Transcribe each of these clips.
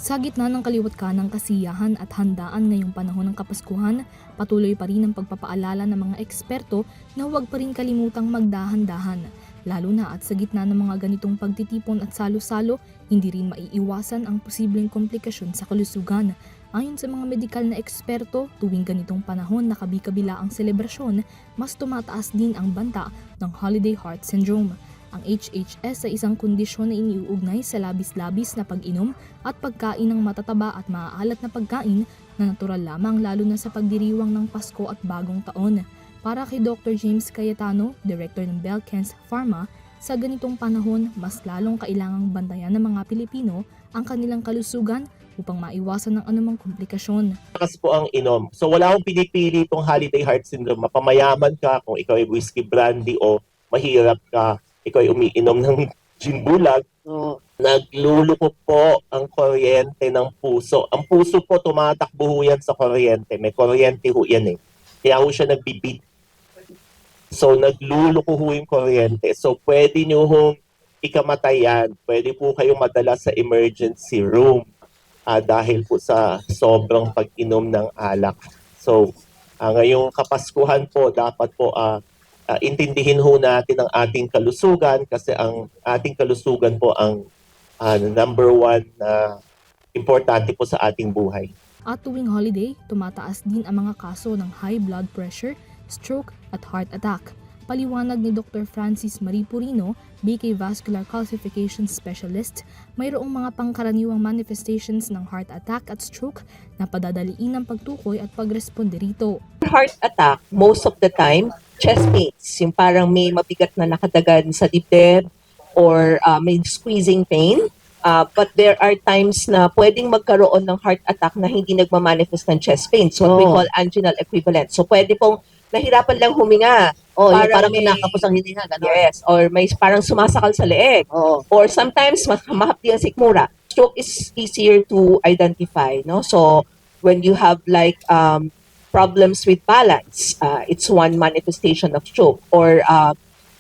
Sa gitna ng kaliwat-kanang kasiyahan at handaan ngayong panahon ng Kapaskuhan, patuloy pa rin ang pagpapaalala ng mga eksperto na huwag pa rin kalimutang magdahan-dahan. Lalo na at sa gitna ng mga ganitong pagtitipon at salo-salo, hindi rin maiiwasan ang posibleng komplikasyon sa kalusugan. Ayon sa mga medikal na eksperto, tuwing ganitong panahon na kabi-kabila ang selebrasyon, mas tumataas din ang banta ng Holiday Heart Syndrome. Ang HHS ay isang kondisyon na iniuugnay sa labis-labis na pag-inom at pagkain ng matataba at maaalat na pagkain na natural lamang lalo na sa pagdiriwang ng Pasko at Bagong Taon. Para kay Dr. James Cayetano, Director ng Belkens Pharma, sa ganitong panahon, mas lalong kailangang bantayan ng mga Pilipino ang kanilang kalusugan upang maiwasan ng anumang komplikasyon. Kasi po ang inom. So wala akong pinipili itong Holiday Heart Syndrome. Mapamayaman ka kung ikaw ay whiskey brandy o mahirap ka, ikaw ay umiinom ng gin bulag. Nagluluko po ang kuryente ng puso. Ang puso po tumatakbo ho yan sa kuryente. May kuryente ho yan eh. Kaya ho siya nagbibit. So nagluluko ho yung kuryente. So pwede nyo hong ikamatayan. Pwede po kayong madala sa emergency room dahil po sa sobrang pag-inom ng alak. So ngayong Kapaskuhan po, dapat po intindihin ho natin ang ating kalusugan kasi ang ating kalusugan po ang number one na importante po sa ating buhay. At tuwing holiday, tumataas din ang mga kaso ng high blood pressure, stroke at heart attack. Paliwanag ni Dr. Francis Marie Purino, BK Vascular Calcification Specialist, mayroong mga pangkaraniwang manifestations ng heart attack at stroke na padadaliin ng pagtukoy at pagresponde rito. Heart attack, most of the time, chest pains, yung parang may mabigat na nakadagan sa dibdib or may squeezing pain. But there are times na pwedeng magkaroon ng heart attack na hindi nagmamanifest ng chest pain. So what we call anginal equivalent. So pwede pong nahirapan lang huminga. Parang may nakapos ang hininga, gano'n. Yes, or may parang sumasakal sa leeg. Or sometimes mahapdi ang sikmura. Stroke is easier to identify, no? So when you have like problems with balance, it's one manifestation of stroke. Or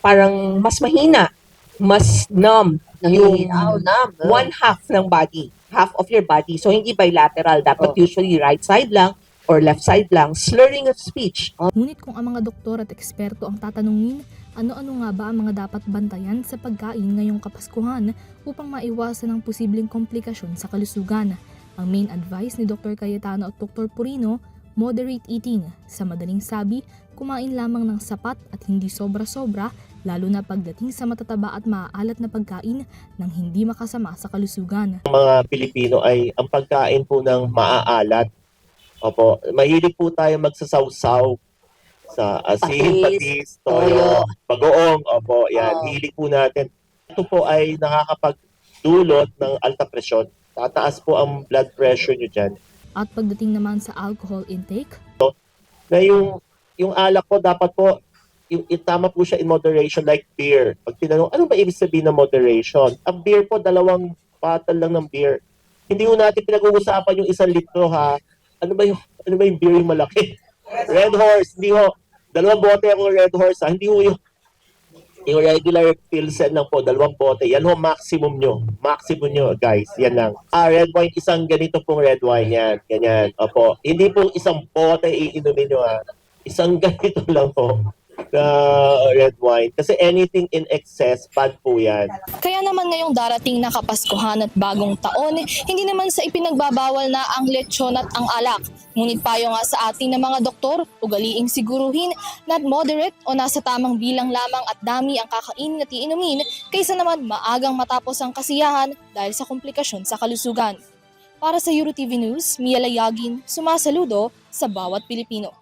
parang mas mahina, mas numb, yung one half ng body, half of your body. So hindi bilateral, dapat usually right side lang or left side lang, slurring of speech. Ngunit kung ang mga doktor at eksperto ang tatanungin, ano-ano nga ba ang mga dapat bantayan sa pagkain ngayong Kapaskuhan upang maiwasan ang posibleng komplikasyon sa kalusugan? Ang main advice ni Dr. Cayetano at Dr. Purino, moderate eating. Sa madaling sabi, kumain lamang ng sapat at hindi sobra-sobra, lalo na pagdating sa matataba at maaalat na pagkain nang hindi makasama sa kalusugan. Ang mga Pilipino ay ang pagkain po ng maaalat. Opo, mahilig po tayo magsasawsaw sa asin, patis, toyo, bagoong. Opo, yan. Hilig po natin. Ito po ay nakakapagdulot ng alta presyon. Tataas po ang blood pressure nyo dyan. At pagdating naman sa alcohol intake, Na yung alak po, dapat po, tama po siya in moderation like beer. Pag tinanong, ano ba ibig sabihin ng moderation? Ang beer po, 2 bottle lang ng beer. Hindi po natin pinag-uusapan yung 1 litro ha. Ano ba yung beer yung malaki? Red Horse, hindi ho. 2 bote ako Red Horse ha. Hindi ho yung regular Pilsen lang po, 2 bote. Yan ho, maximum nyo. Maximum nyo, guys. Yan lang. Red wine, isang ganito pong red wine yan. Ganyan. Opo. Hindi po 1 bote iinumin nyo ha. Isang ganito lang po na red wine. Kasi anything in excess, bad po yan. Kaya naman ngayong darating na Kapaskuhan at Bagong Taon, hindi naman sa ipinagbabawal na ang lechon at ang alak. Ngunit payo nga sa ating ng mga doktor, ugaliing siguruhin na moderate o nasa tamang bilang lamang at dami ang kakainin at iinumin kaysa naman maagang matapos ang kasiyahan dahil sa komplikasyon sa kalusugan. Para sa EuroTV News, Mia Layagin, sumasaludo sa bawat Pilipino.